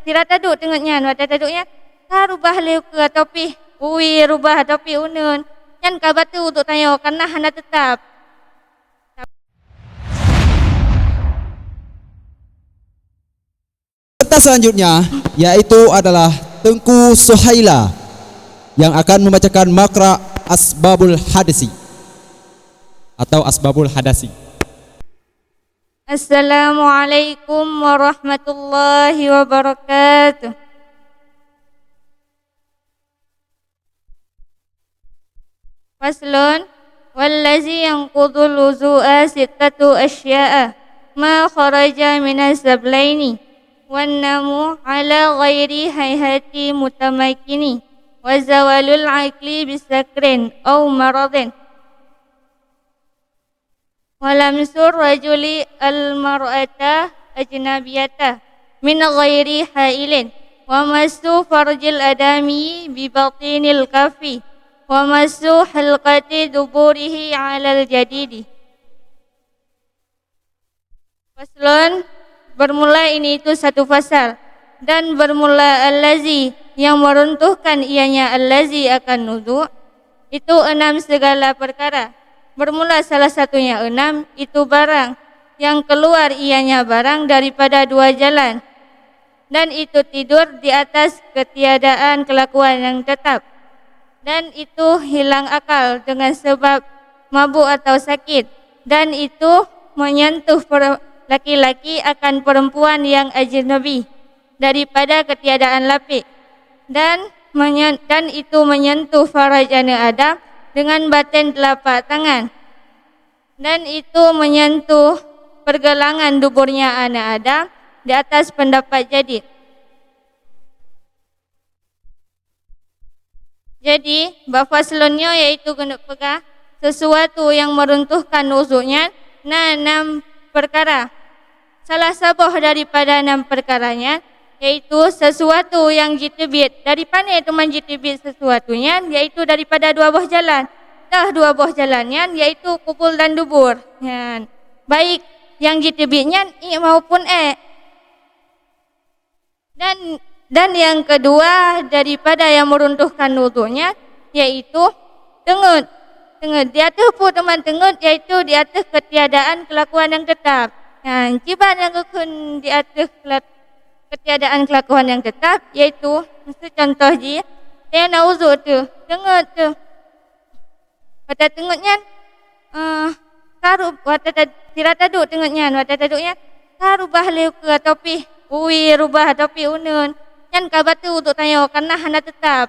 Tira taduk tengoknya, wata taduknya. Ka rubah leu ke topi, rubah topi unun. Yan ka batu untuk tayo karena hana tetap. Peserta selanjutnya yaitu adalah Tengku Suhaila yang akan membacakan makra Asbabul Hadasi atau Asbabul Hadasi. Assalamualaikum warahmatullahi wabarakatuh. Faslun wallazi yanqudul wudu'a sittatu asya'a ma kharaja minas sablaini wan namu ala ghairi hayhati mutamakini wa zawalul aqli bisakrin aw maradin walamsur rajuli al-mar'ata ajnabiyata min ghairi hailin wa masu farjil adami bi batinil kafi wa masu halqati duburihi 'alal jadidi. Faslun, bermula ini itu satu fasal, dan bermula allazi yang meruntuhkan ianya allazi akan wudu itu 6 segala perkara. Bermula salah satunya 6 itu barang yang keluar ianya barang daripada 2 jalan, dan itu tidur di atas ketiadaan kelakuan yang tetap, dan itu hilang akal dengan sebab mabuk atau sakit, dan itu menyentuh laki-laki akan perempuan yang ajnabi daripada ketiadaan lapik, dan itu menyentuh faraj anak Adam dengan batin telapak tangan, dan itu menyentuh pergelangan duburnya anak Adam di atas pendapat jadid. Jadi, bab faslunnya yaitu kena pegang sesuatu yang meruntuhkan wudunya 6 perkara. Salah sabah daripada 6 perkaranya yaitu sesuatu yang jitibit. Dari mana itu menjitibit sesuatunya? Yaitu daripada 2 buah jalan. Dah 2 buah jalannya yaitu kubul dan dubur. Ya. Baik yang jitibitnya i maupun e. Dan yang kedua daripada yang meruntuhkan wudunya yaitu tengut. Di atas pun teman tengut yaitu di atas ketiadaan kelakuan yang tetap. Ya, ciban yang kekun di atas ketiadaan kelakuan yang tetap yaitu contoh je saya nak wudu tu tengut tu wata tengutnya karub wata tira taduk tengutnya wata taduknya karubah leu ke topi rubah topi unun yan ka batu untuk tayo karena hana tetap.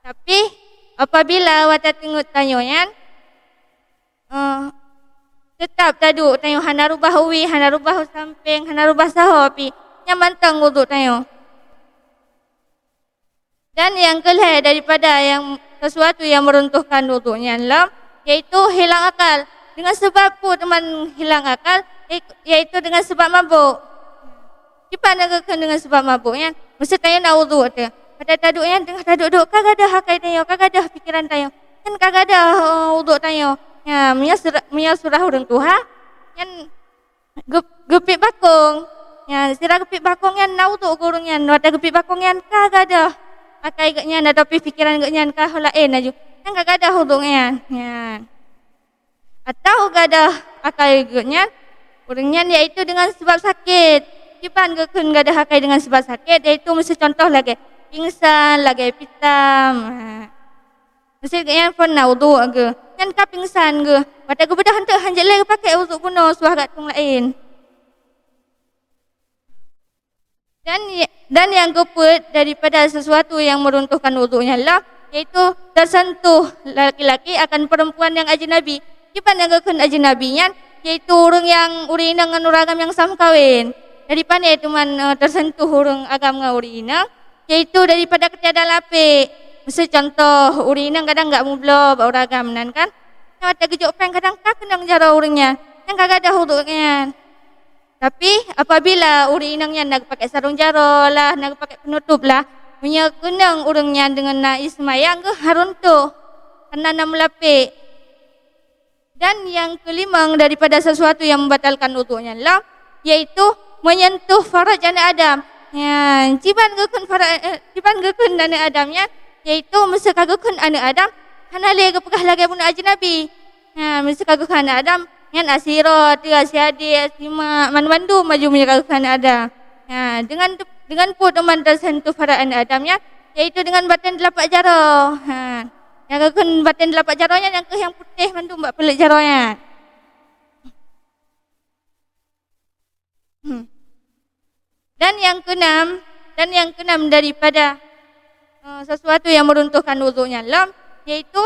Tapi apabila wata tengut tayo yan tetap taduk tayo hana rubah hana rubah samping hana rubah sahopi yang bantang wudu tayo. Dan yang kelih daripada yang sesuatu yang meruntuhkan wudunya yaitu hilang akal. Dengan sebab apa teman hilang akal? Yaitu dengan sebab mabuk. Siapa nak dengan sebab mabuknya? Mesti tayo nak wudu tu. Pada taduknya tengah taduk-duk kagak ada hakai tayo, kagak ada pikiran tayo. Kan kagak ada wudu tayo. Ya, punya surah orang tuha yang gepik bakung. Ya, sira gepik bakong yan nautuk gurung yan, wata gepik bakong yan kagak ada akai gaknya ada tapi pikiran gaknya kah lain aju. Yang kagak ada hudung yan. Ya. Atau gak ada akai gaknya urangnya yaitu dengan sebab sakit. Kipan gakun gak ada akai dengan sebab sakit yaitu mesti contoh lagi pingsan, lagi pitam. Mesti gaknya pun naudu aga. Kan ka pingsan ge. Wata gebedah hendak hanjat lagi pakai wudu kuno suah kat tung lain. Dan yang keempat daripada sesuatu yang meruntuhkan wudunya yaitu tersentuh laki-laki akan perempuan yang ajnabi. Siapa yang akan ajnabinya? Yaitu orang yang urina dengan uragam yang sama kawin. Daripada itu tersentuh orang agam dengan urina yaitu daripada ketiada lapik. Mesti contoh urina kadang enggak mublo uragam nan kan. Ada gejuk peng kadang tak kena jara orangnya. Yang kagak ada wudunya. Tapi apabila uri inangnya nak pakai sarung jaro lah, nak pakai penutup lah, punya kenang orangnya dengan na ismayang ke harun tu, kena nak melapik. Dan yang kelima daripada sesuatu yang membatalkan wudunya lah, yaitu menyentuh faraj anak Adam. Ya, ciban gekun anak Adamnya, yaitu masa kagukun anak Adam, hanale gepegah lagi pun ajnabi. Ya, masa kagukun anak Adam, yang asiro, tiga siadi, asima, manwandu maju menyerahkan anak Adam. Ya, dengan pun teman tersentuh para anak Adamnya, yaitu dengan batin delapak jaro. Ha, yang kagukun batin delapak jaronya, yang putih mandu mbak pelik jaronya. Dan yang keenam daripada sesuatu yang meruntuhkan wudunya lam, yaitu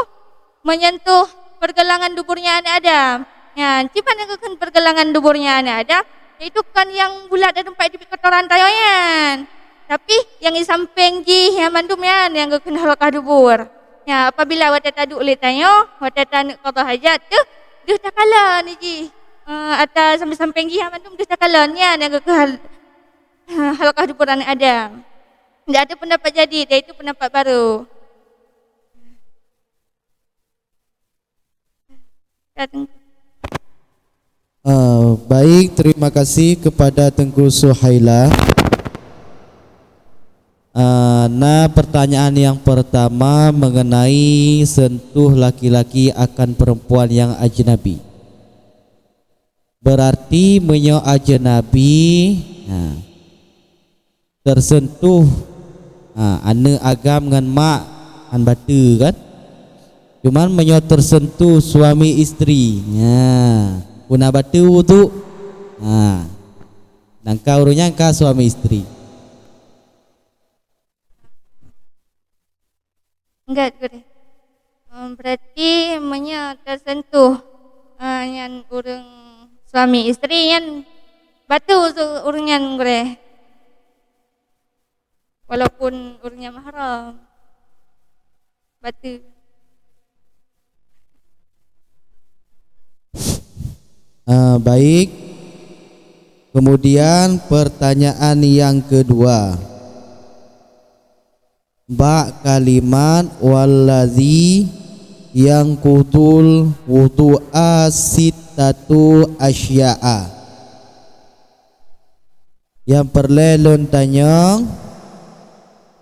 menyentuh pergelangan duburnya anak Adam. Ya, cipan yang kekun pergelangan duburnya anak Adam, yaitu kan yang bulat dan tempat di kotoran tayoyan. Tapi yang di samping ji yang mandum yang kekun halakah dubur. Ya, apabila wata taduk oleh tayo, wata tanik qada hajat tu, duh takala ni ji. Atas sampai samping ji yang mandum duh takala yang kekun halakah dubur anak Adam. Tidak ada pendapat jadid, iaitu pendapat baru. Baik, terima kasih kepada Tengku Suhaila. Nah, pertanyaan yang pertama mengenai sentuh laki-laki akan perempuan yang ajnabi. Berarti menyo ajnabi tersentuh anak agam dengan mak an batu kan. Cuman menyo tersentuh suami isteri. Guna batu tu. Dan kau nyangka suami isteri. Enggak, berarti menyo tersentuh yang urang suami isteri yang batu urang yang gure. Walaupun urangnya mahram. Batu. Baik. Kemudian pertanyaan yang kedua. Ba' kalimat wallazi yang kutul wudu'a sittatu asya'a. Yang perlelon tanya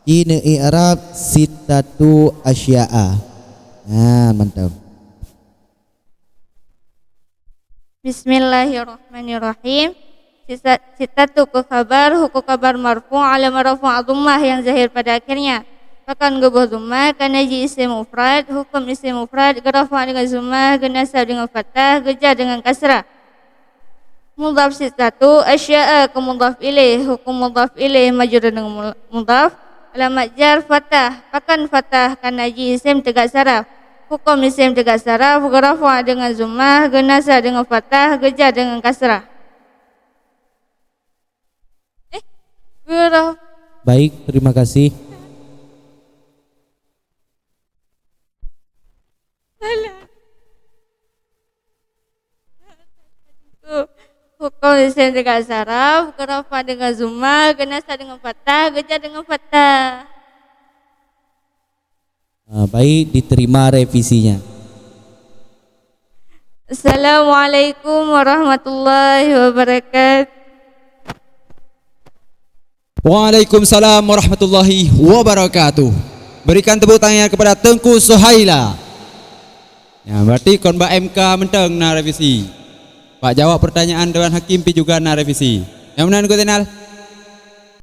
ini i'rab sittatu asya'a. Mantap. Bismillahirrahmanirrahim. Sittatu ku kabar, hukum kabar marfu' ala marfu' dhammah yang zahir pada akhirnya. Bahkan gubuh dhammah kana ji isim mufrad, hukum isim mufrad gerafa dengan dhammah, genasab dengan fathah, gejar dengan kasrah. Mudhaf sittatu asya'a ke mudhaf ilaih, hukum mudhaf ilaih majrur dengan mudhaf. Alamat jar fathah, pakan fathah kana ji isim tegak saraf. Hukum isim tegak saraf, gerafa dengan dhammah, genasa dengan fathah, gejar dengan kasrah. Geraf. Baik, terima kasih. Hukum isim tegak saraf, gerafa dengan dhammah, genasa dengan fathah, gejar dengan fathah. Baik, diterima revisinya. Assalamualaikum warahmatullahi wabarakatuh. Waalaikumsalam warahmatullahi wabarakatuh. Berikan tepuk tangan kepada Tengku Suhaila. Ya, berarti kon Mbak MK menteng na revisi. Pak jawab pertanyaan Dewan Hakim pi juga na revisi. Yang mana kau tenal?